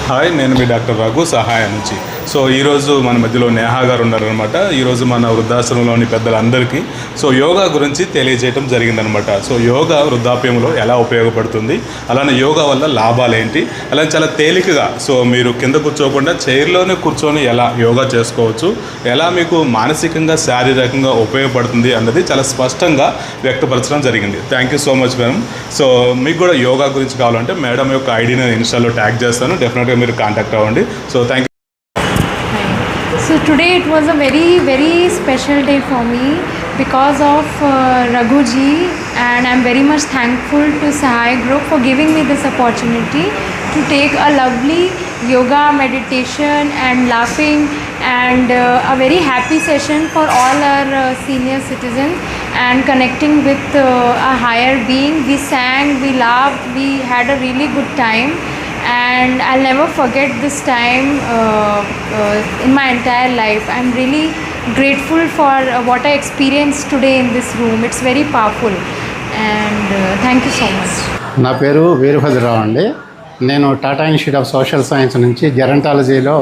Hi, నేను మీ doctor Raghu సహాయ నుంచి. సో ఈరోజు మన మధ్యలో నేహా గారు ఉన్నారనమాట. ఈరోజు మన వృద్ధాశ్రమంలోని పెద్దలందరికీ యోగా గురించి తెలియజేయడం జరిగిందనమాట. యోగా వృద్ధాప్యంలో ఎలా ఉపయోగపడుతుంది, అలానే యోగా వల్ల లాభాలు ఏంటి, అలానే చాలా తేలికగా మీరు కింద కూర్చోకుండా చైర్లోనే కూర్చొని ఎలా యోగా చేసుకోవచ్చు, ఎలా మీకు మానసికంగా శారీరకంగా ఉపయోగపడుతుంది అన్నది చాలా స్పష్టంగా వ్యక్తపరచడం జరిగింది. Thank you so much madam. మీకు కూడా యోగా గురించి కావాలంటే మేడం యొక్క ఐడిని నేను ఇన్స్టాలో ట్యాగ్ చేస్తాను, డెఫినెట్గా మీరు కాంటాక్ట్ అవ్వండి. Thank you. So today it was a very special day for me because of Raghu ji, and I'm very much thankful to Sahai Group for giving me this opportunity to take a lovely yoga, meditation and laughing and a very happy session for all our senior citizens and connecting with a higher being. We sang, we laughed, we had a really good time. And I'll never forget this time in my entire life. I'm really grateful for what I experienced today in this room. It's very powerful, and thank you so much. నా పేరు వీరభద్రరావు అండి. నేను Tata institute of social science నుంచి జెరంటాలజీలో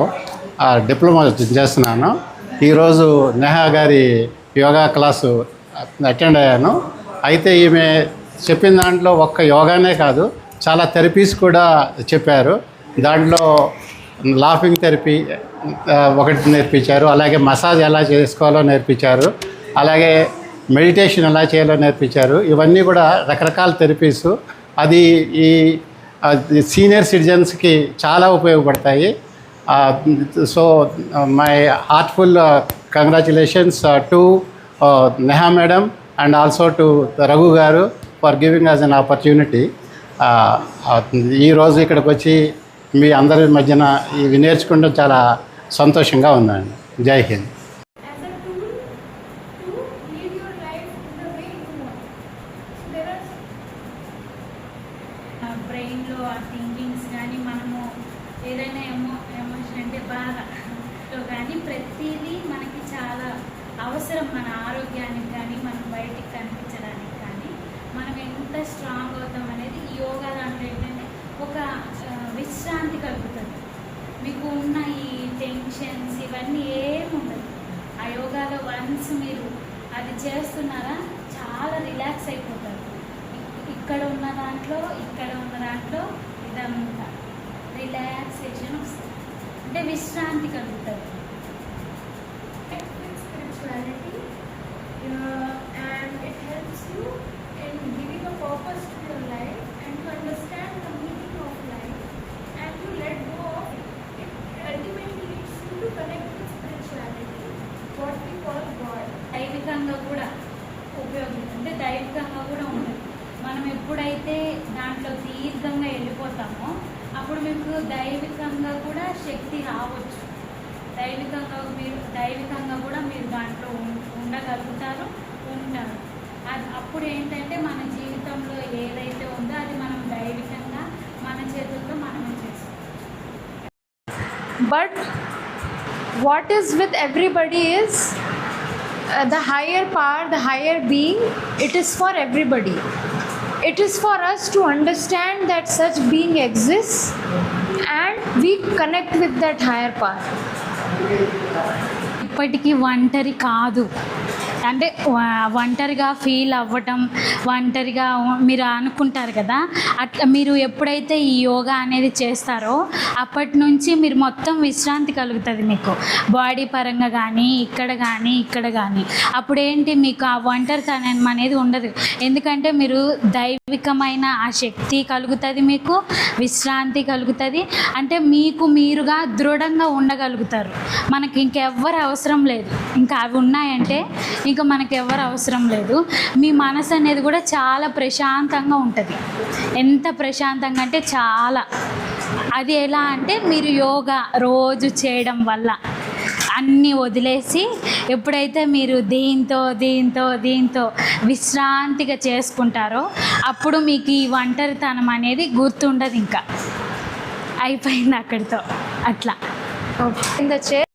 diploma చేస్తున్నాను. ఈరోజు నేహా గారి yoga class attend అయ్యాను. అయితే ఈమె చెప్పిన దాంట్లో ఒక్క యోగానే కాదు, చాలా థెరపీస్ కూడా చెప్పారు. దాంట్లో లాఫింగ్ థెరపీ ఒకటి నేర్పించారు, అలాగే మసాజ్ ఎలా చేసుకోవాలో నేర్పించారు, అలాగే మెడిటేషన్ ఎలా చేయాలో నేర్పించారు. ఇవన్నీ కూడా రకరకాల థెరపీస్. అది ఈ సీనియర్ సిటిజన్స్కి చాలా ఉపయోగపడతాయి. So my heartful congratulations to Neha madam and also to Raghu గారు for giving us an opportunity. ఈరోజు ఇక్కడికి వచ్చి మీ అందరి మధ్యన ఇవి నేర్చుకుంటే చాలా సంతోషంగా ఉందండి. జై హింద్. బ్రెయిన్లో ఆ థింకింగ్స్ కానీ మనము ఏదైనా ఎమోషన్ అంటే బాధలో కానీ ప్రతిదీ మనకి చాలా అవసరం. మన ఆరోగ్యానికి కానీ మనం బయటికి కనిపించడానికి కానీ మనం ఎంత స్ట్రాంగ్ అవుతాం అనేది ఈ యోగా దాంట్లో ఏంటంటే ఒక విశ్రాంతి కలుగుతుంది. మీకు ఉన్న ఈ టెన్షన్స్ ఇవన్నీ ఏముండదు ఆ యోగాలో. వన్స్ మీరు అది చేస్తున్నారా చాలా రిలాక్స్ అయిపోతారు. ఇక్కడ ఉన్న దాంట్లో ఇదంతా రిలాక్సేషన్ వస్తుంది, అంటే విశ్రాంతి కలుగుతుంది. Spirituality and it helps you in giving a purpose to your life and to understand the meaning of life and to let go of it. It ultimately leads you to connect with spirituality, what we call God. దైవికంగా కూడా ఉపయోగిస్తుంది, దైవికంగా కూడా ఉంటుంది. మనం ఎప్పుడైతే దాంట్లో దీర్ఘంగా వెళ్ళిపోతామో అప్పుడు మీకు దైవికంగా కూడా శక్తి రావచ్చు. దైవికంగా కూడా మీరు దాంట్లో ఉండగలుగుతారు, ఉంటారు. అది అప్పుడు ఏంటంటే మన జీవితంలో ఏదైతే ఉందో అది మనం దైవికంగా మన చేతుల్లో మనమే చేస్తాం. But what is with everybody is the higher power, the higher being, it is for everybody. It is for us to understand that such being exists and we connect with that higher power. ఇప్పటికీ ఒంటరి కాదు, అంటే ఒంటరిగా feel అవ్వటం, ఒంటరిగా మీరు అనుకుంటారు కదా, అట్లా మీరు ఎప్పుడైతే ఈ యోగా అనేది చేస్తారో అప్పటి నుంచి మీరు మొత్తం విశ్రాంతి కలుగుతుంది మీకు బాడీ పరంగా కానీ ఇక్కడ కానీ. అప్పుడేంటి మీకు ఆ ఒంటరితనం అనేది ఉండదు, ఎందుకంటే మీరు దైవికమైన ఆ శక్తి కలుగుతుంది, మీకు విశ్రాంతి కలుగుతుంది. అంటే మీకు మీరుగా దృఢంగా ఉండగలుగుతారు. మనకి ఇంకెవ్వరు అవసరం లేదు, ఇంకా అవి ఉన్నాయంటే ఇంకా మనకు ఎవరు అవసరం లేదు. మీ మనసు అనేది కూడా చాలా ప్రశాంతంగా ఉంటుంది. ఎంత ప్రశాంతంగా అంటే చాలా. అది ఎలా అంటే మీరు యోగా రోజు చేయడం వల్ల అన్నీ వదిలేసి ఎప్పుడైతే మీరు దీంతో విశ్రాంతిగా చేసుకుంటారో అప్పుడు మీకు ఈ ఒంటరితనం అనేది గుర్తుండదు, ఇంకా అయిపోయింది అక్కడితో. అట్లా In the chair.